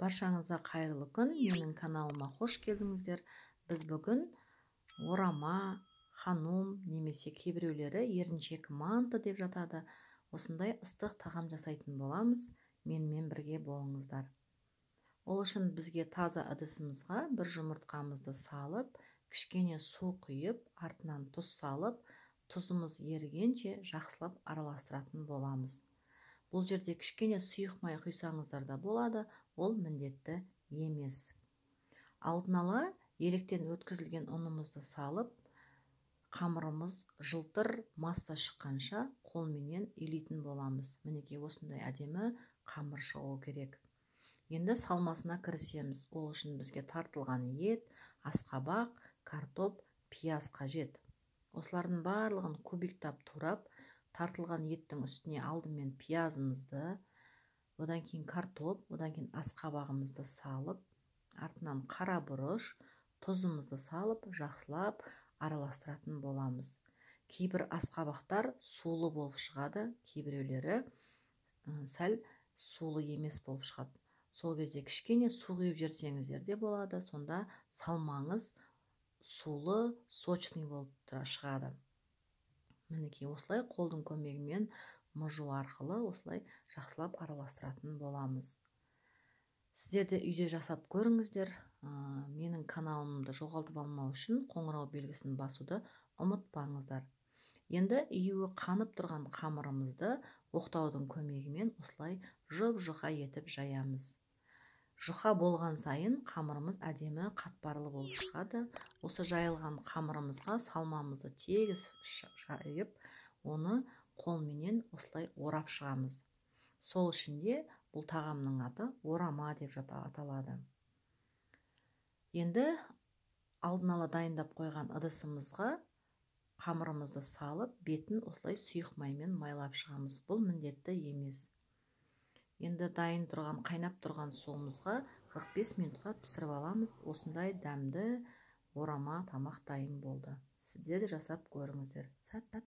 Баршаңызға қайырлы күн, менің каналыма қош келдіңіздер. Біз бүгін орама, ханум немесе кейбіреулері еріншек манты деп жатады. Осындай ыстық тағам жасайтын боламыз. Менімен бірге болыңыздар. Ол үшін бізге таза ыдысымызға бір жұмыртқамызды салып, кішкене су құйып, артынан тұз салып, тұзымыз ерігенше жақсылап араластыратын боламыз. Бұл жерде кішкене сұйық май құйсаңыздар да болады, ол міндетті емес. Алдын ала електен өткізілген ұнымызды салып, қамырымыз жылтыр масса шыққанша қолменен илейтін боламыз. Мінекей осындай әдемі қамыр шығу керек. Енді салмасына кірісеміз. Ол үшін бізге тартылған ет, асқабақ, картоп, пияз қажет. Осылардың барлығын кубиктап турап, тартылған еттің үстіне алдымен пиязымызды, одан кейін картоп, одан кейін асқабағымызды салып, артынан қара бұрыш, тұзымызды салып, жақсылап араластыратын боламыз. Кейбір асқабақтар сулы болып шығады, кейбіреулері сәл сулы емес болып шығады. Сол кезде кішкене су құйып жіберсеңіздер де болады, сонда салмаңыз сулы, сочный болып шығады. Мінекей осылай қолдың көмегімен мұжу арқылы осылай жақсылап араластыратын боламыз. Сіздер де үйде жасап көріңіздер. Менің каналымды жоғалтып алмау үшін қоңырау белгісін басуды ұмытпаңыздар. Енді июі қанып тұрған қамырымызды оқтаудың көмегімен осылай жұп-жұқа етіп жаямыз. Жұқа болған сайын қамырымыз әдемі қатпарлы болып шығады. Осы жайылған қамырымызға салмамызды тегіс жайып, оны қолменен осылай орап шығамыз. Сол үшін де бұл тағамның аты орама деп аталады. Енді алдын ала дайындап қойған ыдысымызға қамырымызды салып, бетін осылай сұйық маймен майлап шығамыз. Бұл міндетті емес. Енді дайын тұрған, қайнап тұрған суымызға 45 минутқа пісіріп аламыз. Осындай дәмді орама тамақ дайын болды. Сіздер де жасап көріңіздер.